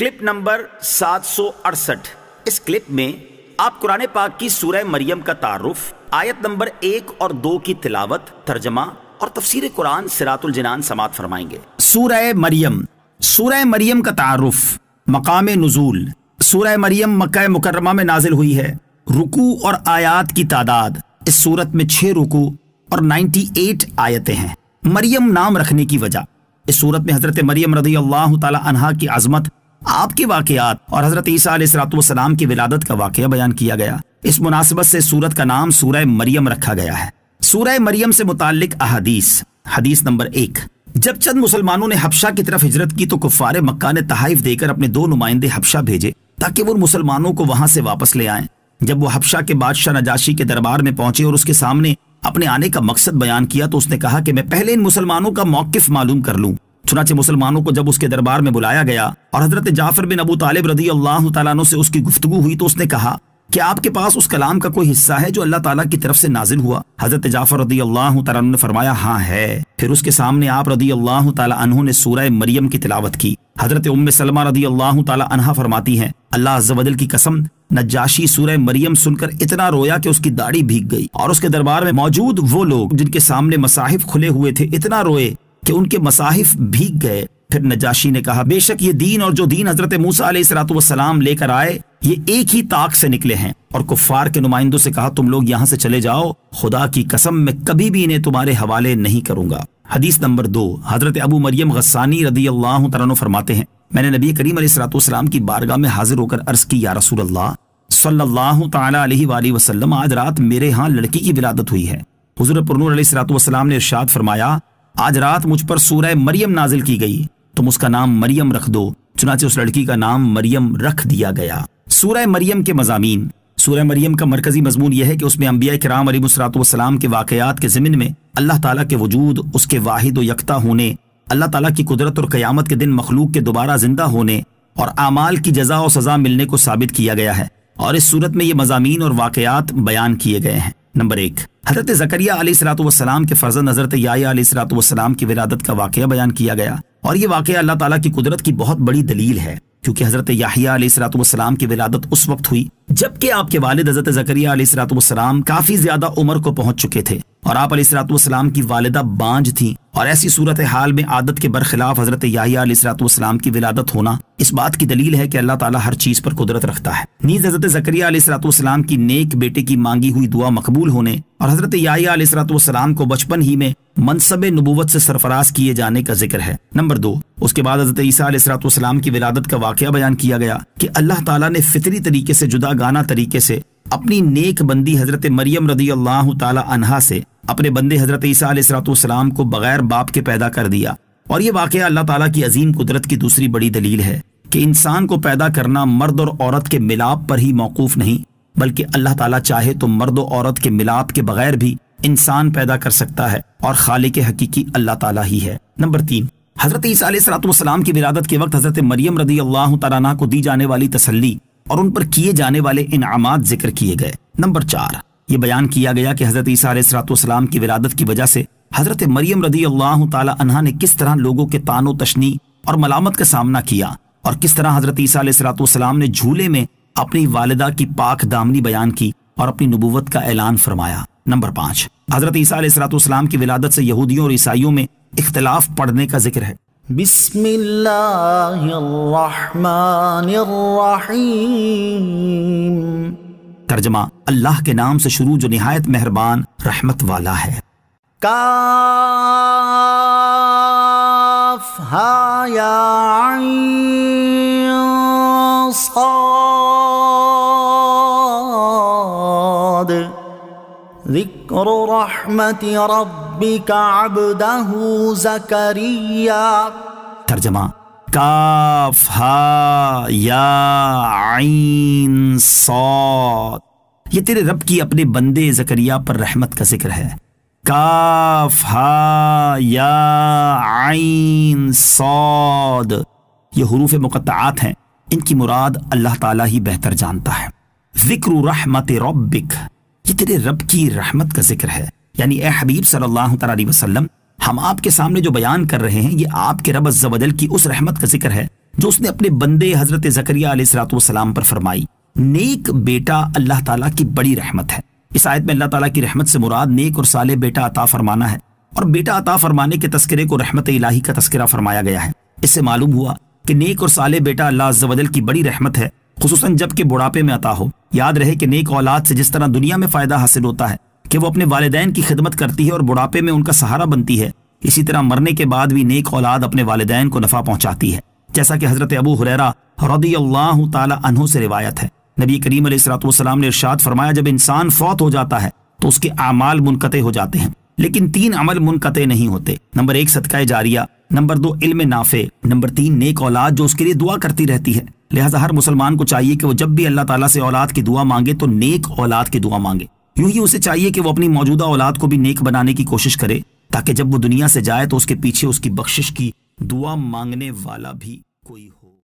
Clip number 768۔ اس clip میں آپ قرآن پاک کی سورہ مریم کا تعارف، آیت نمبر 1 اور 2 کی تلاوت، ترجمہ اور تفسیر قرآن صراط الجنان سماعت فرمائیں گے۔ سورہ مریم کا تعارف، مقام نزول۔ سورہ مریم مکہ مکرمہ میں نازل ہوئی ہے۔ رکوع اور آیات کی تعداد، اس سورت میں 6 رکوع اور 98 آیتیں ہیں۔ مریم نام رکھنے کی وجہ، اس سورت میں حضرت مریم رضی اللہ تعالی عنہا کی عظمت، آپ کے واقعات اور حضرت عیسیٰ علیہ السلام کی ولادت کا واقعہ بیان کیا گیا۔ اس مناسبت سے سورت کا نام سورہ مریم رکھا گیا ہے۔ سورہ مریم سے متعلق احادیث۔ حدیث نمبر 1، جب چند مسلمانوں نے حبشہ کی طرف ہجرت کی تو کفار مکہ نے تحائف دے کر اپنے 2 نمائندے حبشہ بھیجے تاکہ وہ مسلمانوں کو وہاں سے واپس لے آئیں۔ جب وہ حبشہ کے بادشاہ نجاشی کے دربار میں پہنچے اور اس کے سامنے اپنے آنے کا مقصد بیان کیا تو اس نے کہا کہ میں پہلے ان مسلمانوں کا موقف معلوم کر لوں۔ چنانچہ مسلمانوں کو جب اس کے دربار میں بلایا گیا اور حضرت جعفر بن ابو طالب رضی اللہ تعالیٰ عنہ سے اس کی گفتگو ہوئی تو اس نے کہا کہ آپ کے پاس اس کلام کا کوئی حصہ ہے جو اللہ تعالیٰ کی طرف سے نازل ہوا؟ حضرت جعفر رضی اللہ تعالیٰ عنہ نے فرمایا ہاں ہے۔ پھر اس کے سامنے آپ رضی اللہ تعالیٰ عنہ نے سورہ مریم کی تلاوت کی۔ حضرت ام سلمہ رضی اللہ تعالیٰ عنہا فرماتی ہیں، اللہ عز و جل کی قسم، نجاشی سورہ مریم سن کر اتنا رویا کہ اس کی داڑھی بھیگ گئی، اور اس کے دربار میں موجود وہ لوگ جن کے سامنے مصاحف کھلے ہوئے تھے اتنا روئے کہ ان کے مصاحف بھیگ گئے۔ پھر نجاشی نے کہا، بے شک یہ دین اور جو دین حضرت موسیٰ علیہ السلام لے کر آئے یہ ایک ہی طاق سے نکلے ہیں، اور کفار کے نمائندوں سے کہا تم لوگ یہاں سے چلے جاؤ، خدا کی قسم میں کبھی بھی انہیں تمہارے حوالے نہیں کروں گا۔ حدیث نمبر 2، حضرت ابو مریم غسانی رضی اللہ تعالیٰ عنہ فرماتے ہیں، میں نے نبی کریم علیہ السلام کی بارگاہ میں حاضر ہو کر عرض کی، یا رسول اللہ صلی اللہ تعالی علیہ وآلہ وسلم، آج رات میرے ہاں لڑکی کی ولادت ہوئی ہے۔ حضور پرنور علیہ السلام نے ارشاد فرمایا، آج رات مجھ پر سورہ مریم نازل کی گئی، تم اس کا نام مریم رکھ دو۔ چنانچہ اس لڑکی کا نام مریم رکھ دیا گیا۔ سورہ مریم کے مضامین۔ سورہ مریم کا مرکزی مضمون یہ ہے کہ اس میں انبیاء کرام علیہ السلام کے واقعات کے ضمن میں اللہ تعالیٰ کے وجود، اس کے واحد و یکتا ہونے، اللہ تعالیٰ کی قدرت اور قیامت کے دن مخلوق کے دوبارہ زندہ ہونے اور اعمال کی جزا و سزا ملنے کو ثابت کیا گیا ہے، اور اس صورت میں یہ مضامین اور واقعات بیان کیے گئے ہیں۔ نمبر 1، حضرت زکریہ علیہ السلام کے فرزند حضرت یحییٰ علیہ السلام کی ولادت کا واقعہ بیان کیا گیا، اور یہ واقعہ اللہ تعالیٰ کی قدرت کی بہت بڑی دلیل ہے، کیونکہ حضرت یحییٰ علیہ السلام کی ولادت اس وقت ہوئی جبکہ آپ کے والد حضرت زکریہ علیہ السلام کافی زیادہ عمر کو پہنچ چکے تھے، اور آپ علیہ السلام کی والدہ بانجھ تھیں، اور ایسی صورتحال میں عادت کے برخلاف حضرت یحییٰ علیہ السلام کی ولادت ہونا اس بات کی دلیل ہے کہ اللہ تعالیٰ ہر چیز پر قدرت رکھتا ہے۔ نیز حضرت زکریہ علیہ السلام کی نیک بیٹے کی مانگی ہوئی دعا مقبول ہونے اور حضرت یحییٰ علیہ السلام کو بچپن ہی میں منصب نبوت سے سرفراز کیے جانے کا ذکر ہے۔ نمبر 2، اس کے بعد حضرت عیسیٰ علیہ السلام کی ولادت کا واقعہ بیان کیا گیا کہ اللہ تعالیٰ نے فطری طریقے سے، جدا گانہ طریقے سے اپنی نیک بندی حضرت مریم رضی اللہ تعالی عنہا سے اپنے بندے حضرت عیسیٰ علیہ السلام کو بغیر باپ کے پیدا کر دیا، اور یہ واقعہ اللہ تعالیٰ کی عظیم قدرت کی دوسری بڑی دلیل ہے کہ انسان کو پیدا کرنا مرد اور عورت کے ملاپ پر ہی موقوف نہیں، بلکہ اللہ تعالیٰ چاہے تو مرد و عورت کے ملاپ کے بغیر بھی انسان پیدا کر سکتا ہے، اور خالق حقیقی اللہ تعالیٰ ہی ہے۔ نمبر 3، حضرت عیسیٰ علیہ السلام کی ولادت کے وقت حضرت مریم رضی اللہ تعالیٰ عنہا کو دی جانے والی تسلی اور ان پر کیے جانے والے انعامات ذکر کیے گئے۔ نمبر 4، یہ بیان کیا گیا کہ حضرت عیسیٰ علیہ السلام کی ولادت کی وجہ سے حضرت مریم رضی اللہ تعالی عنہا نے کس طرح لوگوں کے طعن و تشنیع اور ملامت کا سامنا کیا، اور کس طرح حضرت عیسیٰ علیہ السلام نے جھولے میں اپنی والدہ کی پاک دامنی بیان کی اور اپنی نبوت کا اعلان فرمایا۔ نمبر 5، حضرت عیسیٰ علیہ السلام کی ولادت سے یہودیوں اور عیسائیوں میں اختلاف پڑنے کا ذکر ہے۔ بسم اللہ الرحمن الرحیم۔ ترجمہ، اللہ کے نام سے شروع جو نہایت مہربان رحمت والا ہے۔ کاف ہا یا عین صاد، ذکر رحمت ربک عبدہ زکریا۔ ترجمہ، کاف ہا یا عین صاد، یہ تیرے رب کی اپنے بندے زکریا پر رحمت کا ذکر ہے۔ کاف ہا یا عین صاد، یہ حروف مقطعات ہیں، ان کی مراد اللہ تعالیٰ ہی بہتر جانتا ہے۔ ذکر رحمت ربک، یہ تیرے رب کی رحمت کا ذکر ہے، یعنی اے حبیب صلی اللہ علیہ وسلم، ہم آپ کے سامنے جو بیان کر رہے ہیں یہ آپ کے رب عز و جل کی اس رحمت کا ذکر ہے جو اس نے اپنے بندے حضرت زکریا علیہ الصلوۃ والسلام پر فرمائی۔ نیک بیٹا اللہ تعالیٰ کی بڑی رحمت ہے۔ اس آیت میں اللہ تعالیٰ کی رحمت سے مراد نیک اور صالح بیٹا عطا فرمانا ہے، اور بیٹا عطا فرمانے کے تذکرے کو رحمت الہی کا تذکرہ فرمایا گیا ہے۔ اس سے معلوم ہوا کہ نیک اور صالح بیٹا اللہ عز و جل کی بڑی رحمت ہے، خصوصاً جب کہ بڑھاپے میں عطا ہو۔ یاد رہے کہ نیک اولاد سے جس طرح دنیا میں فائدہ حاصل ہوتا ہے کہ وہ اپنے والدین کی خدمت کرتی ہے اور بڑھاپے میں ان کا سہارا بنتی ہے، اسی طرح مرنے کے بعد بھی نیک اولاد اپنے والدین کو نفع پہنچاتی ہے، جیسا کہ حضرت ابو ہریرہ رضی اللہ تعالی عنہ سے روایت ہے۔ نبی کریم علیہ الصلوۃ والسلام نے ارشاد فرمایا، جب انسان فوت ہو جاتا ہے تو اس کے اعمال منقطع ہو جاتے ہیں، لیکن 3 عمل منقطع نہیں ہوتے۔ نمبر 1 صدقہ جاریہ، نمبر 2 علم نافع، نمبر 3 نیک اولاد جو اس کے لیے دعا کرتی رہتی ہے۔ لہٰذا ہر مسلمان کو چاہیے کہ وہ جب بھی اللہ تعالیٰ سے اولاد کی دعا مانگے تو نیک اولاد کی دعا مانگے۔ یوں ہی اسے چاہیے کہ وہ اپنی موجودہ اولاد کو بھی نیک بنانے کی کوشش کرے، تاکہ جب وہ دنیا سے جائے تو اس کے پیچھے اس کی بخشش کی دعا مانگنے والا بھی کوئی ہو۔